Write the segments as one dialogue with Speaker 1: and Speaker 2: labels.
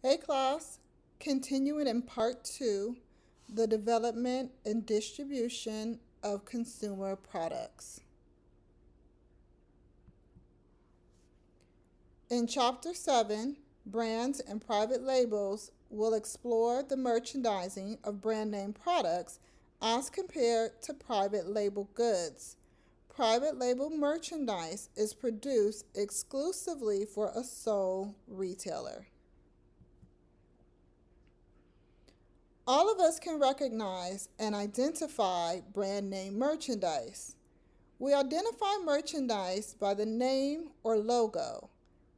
Speaker 1: Hey class, continuing in part two, the development and distribution of consumer products. In chapter 7, brands and private labels, will explore the merchandising of brand name products as compared to private label goods. Private label merchandise is produced exclusively for a sole retailer. All of us can recognize and identify brand name merchandise. We identify merchandise by the name or logo.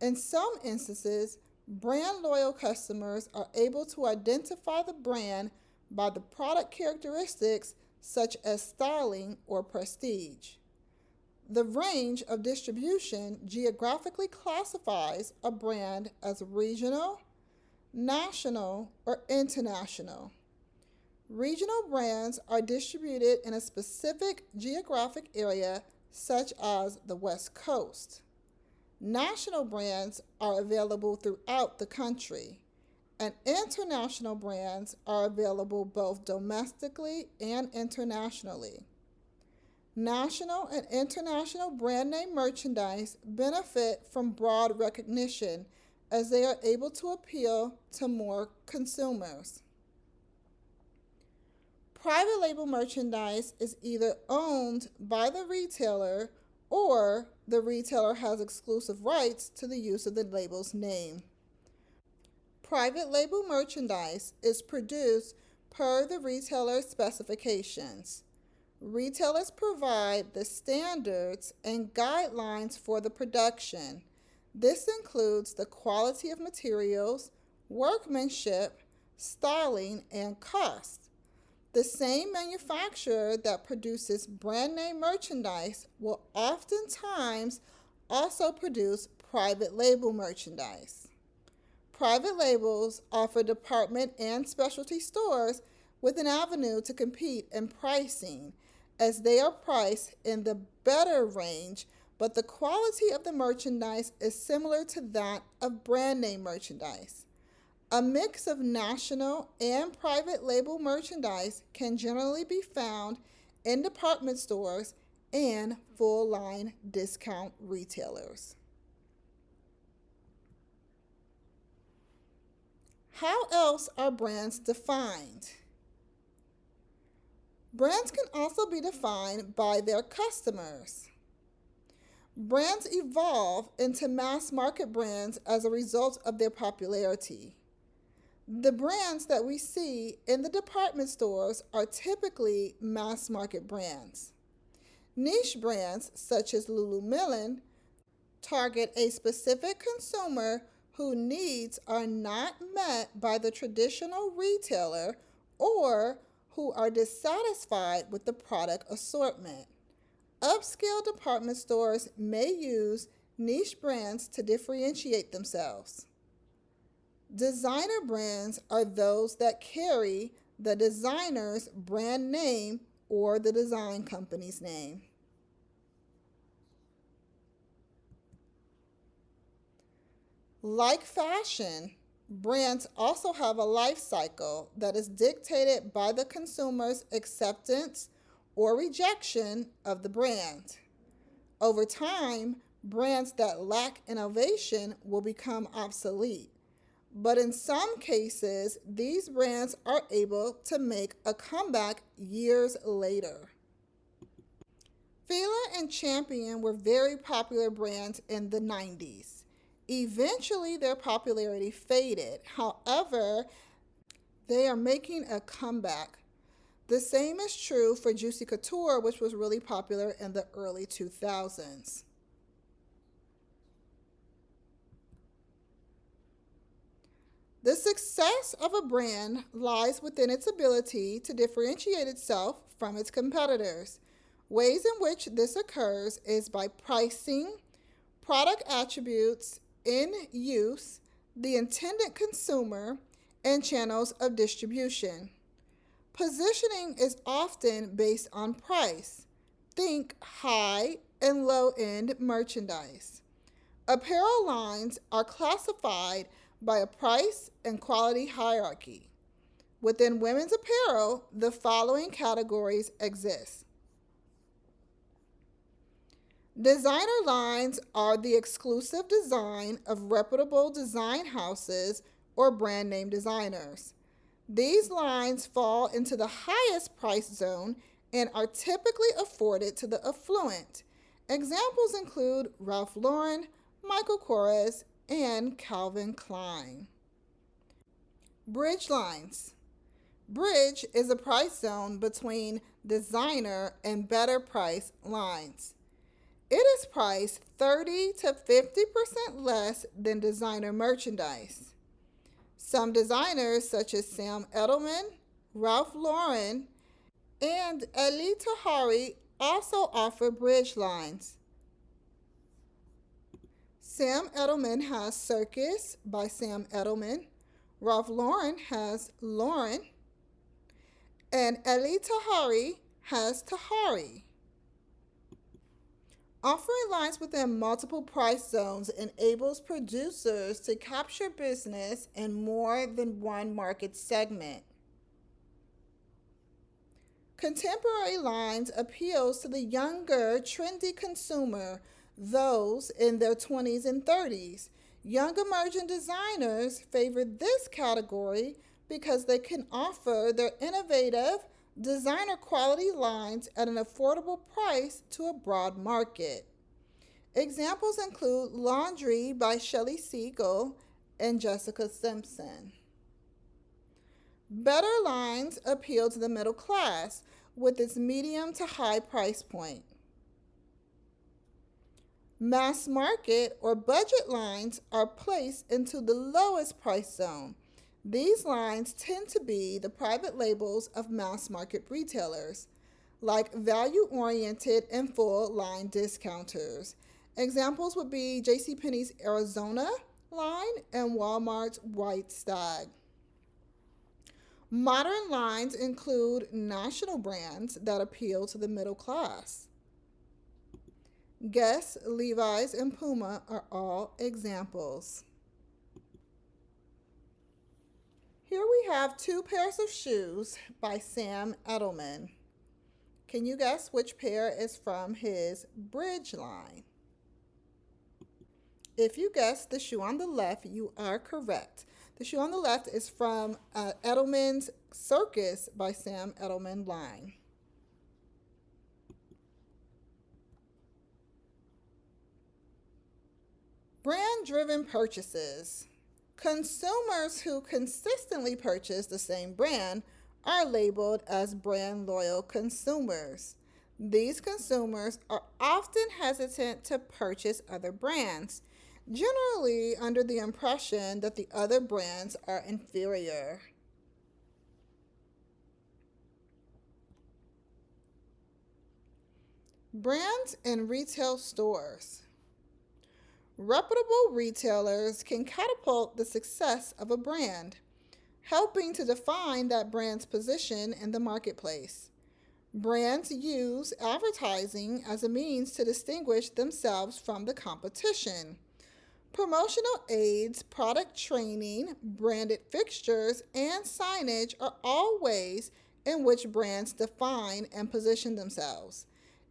Speaker 1: In some instances, brand loyal customers are able to identify the brand by the product characteristics such as styling or prestige. The range of distribution geographically classifies a brand as regional, national, or international. Regional brands are distributed in a specific geographic area, such as the West Coast. National brands are available throughout the country, and international brands are available both domestically and internationally. National and international brand name merchandise benefit from broad recognition as they are able to appeal to more consumers. Private label merchandise is either owned by the retailer or the retailer has exclusive rights to the use of the label's name. Private label merchandise is produced per the retailer's specifications. Retailers provide the standards and guidelines for the production. This includes the quality of materials, workmanship, styling, and cost. The same manufacturer that produces brand name merchandise will oftentimes also produce private label merchandise. Private labels offer department and specialty stores with an avenue to compete in pricing, as they are priced in the better range, but the quality of the merchandise is similar to that of brand name merchandise. A mix of national and private label merchandise can generally be found in department stores and full line discount retailers. How else are brands defined? Brands can also be defined by their customers. Brands evolve into mass market brands as a result of their popularity. The brands that we see in the department stores are typically mass market brands. Niche brands such as Lululemon target a specific consumer whose needs are not met by the traditional retailer or who are dissatisfied with the product assortment. Upscale department stores may use niche brands to differentiate themselves. Designer brands are those that carry the designer's brand name or the design company's name. Like fashion, brands also have a life cycle that is dictated by the consumer's acceptance or rejection of the brand. Over time, brands that lack innovation will become obsolete. But in some cases, these brands are able to make a comeback years later. Fila and Champion were very popular brands in the 90s. Eventually, their popularity faded. However, they are making a comeback. The same is true for Juicy Couture, which was really popular in the early 2000s. The success of a brand lies within its ability to differentiate itself from its competitors. Ways in which this occurs is by pricing, product attributes, in use, the intended consumer, and channels of distribution. Positioning is often based on price. Think high and low end merchandise. Apparel lines are classified by a price and quality hierarchy. Within women's apparel, the following categories exist. Designer lines are the exclusive design of reputable design houses or brand name designers. These lines fall into the highest price zone and are typically afforded to the affluent. Examples include Ralph Lauren, Michael Kors, and Calvin Klein. Bridge lines. Bridge is a price zone between designer and better price lines. It is priced 30 to 50% less than designer merchandise. Some designers, such as Sam Edelman, Ralph Lauren, and Elie Tahari, also offer bridge lines. Sam Edelman has Circus by Sam Edelman, Ralph Lauren has Lauren, and Elie Tahari has Tahari. Offering lines within multiple price zones enables producers to capture business in more than one market segment. Contemporary lines appeals to the younger, trendy consumer, those in their 20s and 30s. Young emerging designers favor this category because they can offer their innovative, designer quality lines at an affordable price to a broad market. Examples include Laundry by Shelley Siegel and Jessica Simpson. Better lines appeal to the middle class with its medium to high price point. Mass market or budget lines are placed into the lowest price zone. These lines tend to be the private labels of mass market retailers, like value-oriented and full-line discounters. Examples would be JCPenney's Arizona line and Walmart's White Stag. Modern lines include national brands that appeal to the middle class. Guess, Levi's, and Puma are all examples. Here we have two pairs of shoes by Sam Edelman. Can you guess which pair is from his bridge line? If you guessed the shoe on the left, you are correct. The shoe on the left is from Edelman's Circus by Sam Edelman line. Brand-driven purchases. Consumers who consistently purchase the same brand are labeled as brand loyal consumers. These consumers are often hesitant to purchase other brands, generally under the impression that the other brands are inferior. Brands in retail stores. Reputable retailers can catapult the success of a brand, helping to define that brand's position in the marketplace. Brands use advertising as a means to distinguish themselves from the competition. Promotional aids, product training, branded fixtures, and signage are all ways in which brands define and position themselves.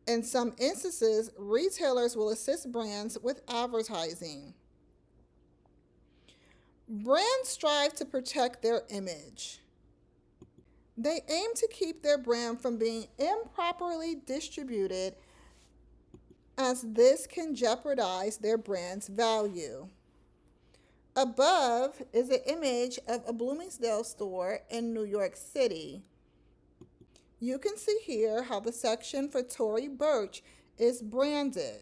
Speaker 1: In some instances, retailers will assist brands with advertising. Brands strive to protect their image. They aim to keep their brand from being improperly distributed, as this can jeopardize their brand's value. Above is an image of a Bloomingdale's store in New York City. You can see here how the section for Tory Burch is branded.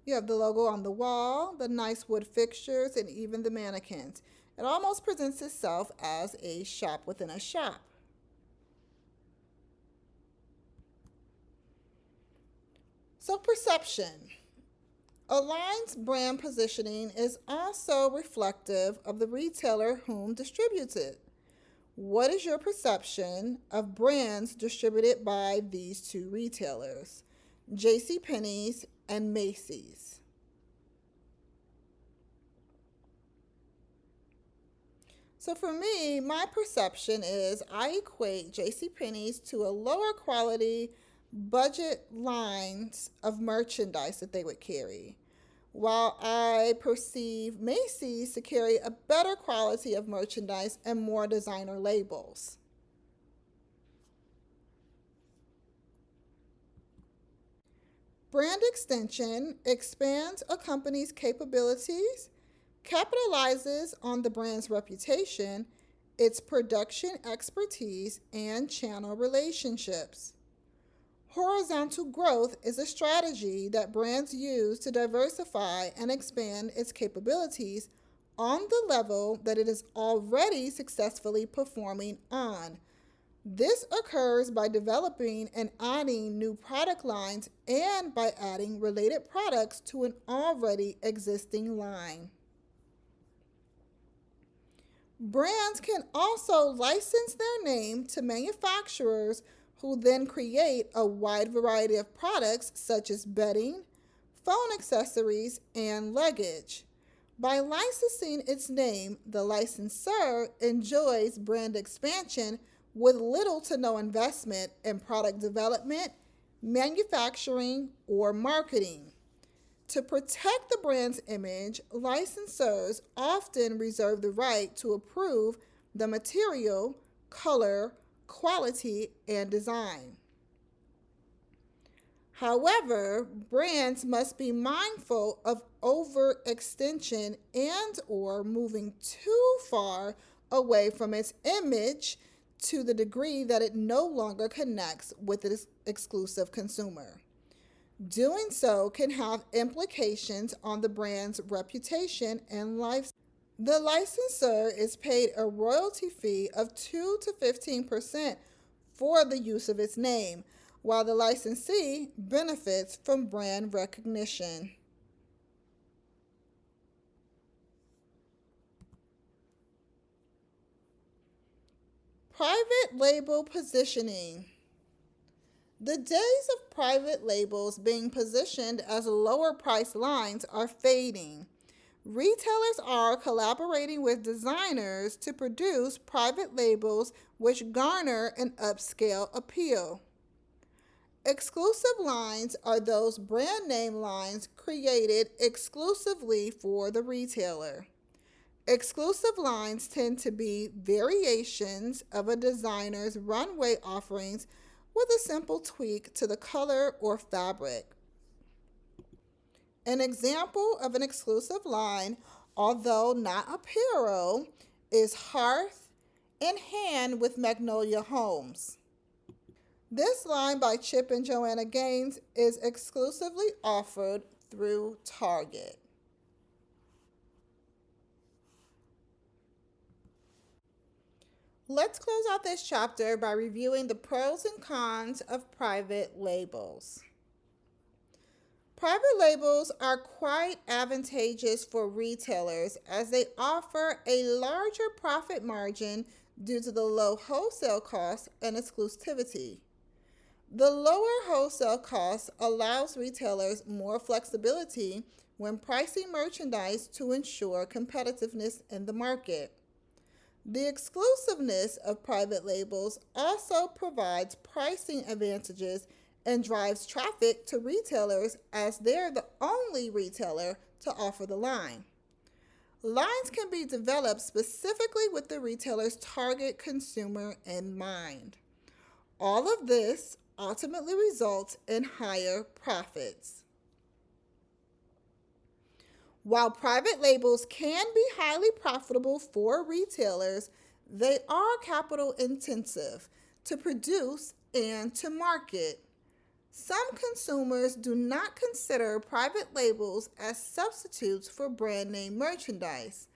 Speaker 1: You have the logo on the wall, the nice wood fixtures, and even the mannequins. It almost presents itself as a shop within a shop. So perception. A line's brand positioning is also reflective of the retailer whom distributes it. What is your perception of brands distributed by these two retailers, JCPenney's and Macy's? So for me, my perception is I equate JCPenney's to a lower quality budget lines of merchandise that they would carry, while I perceive Macy's to carry a better quality of merchandise and more designer labels. Brand extension expands a company's capabilities, capitalizes on the brand's reputation, its production expertise, and channel relationships. Horizontal growth is a strategy that brands use to diversify and expand its capabilities on the level that it is already successfully performing on. This occurs by developing and adding new product lines and by adding related products to an already existing line. Brands can also license their name to manufacturers who then create a wide variety of products such as bedding, phone accessories, and luggage. By licensing its name, the licensor enjoys brand expansion with little to no investment in product development, manufacturing, or marketing. To protect the brand's image, licensors often reserve the right to approve the material, color, quality, and design. However, brands must be mindful of overextension and or moving too far away from its image to the degree that it no longer connects with its exclusive consumer. Doing so can have implications on the brand's reputation and life. The licensor is paid a royalty fee of 2 to 15% for the use of its name, while the licensee benefits from brand recognition. Private label positioning. The days of private labels being positioned as lower price lines are fading. Retailers are collaborating with designers to produce private labels which garner an upscale appeal. Exclusive lines are those brand name lines created exclusively for the retailer. Exclusive lines tend to be variations of a designer's runway offerings with a simple tweak to the color or fabric. An example of an exclusive line, although not apparel, is Hearth in Hand with Magnolia Homes. This line by Chip and Joanna Gaines is exclusively offered through Target. Let's close out this chapter by reviewing the pros and cons of private labels. Private labels are quite advantageous for retailers as they offer a larger profit margin due to the low wholesale costs and exclusivity. The lower wholesale cost allows retailers more flexibility when pricing merchandise to ensure competitiveness in the market. The exclusiveness of private labels also provides pricing advantages and drives traffic to retailers as they're the only retailer to offer the line. Lines can be developed specifically with the retailer's target consumer in mind. All of this ultimately results in higher profits. While private labels can be highly profitable for retailers, they are capital intensive to produce and to market. Some consumers do not consider private labels as substitutes for brand name merchandise,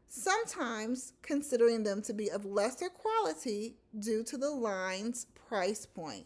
Speaker 1: sometimes considering them to be of lesser quality due to the line's price point.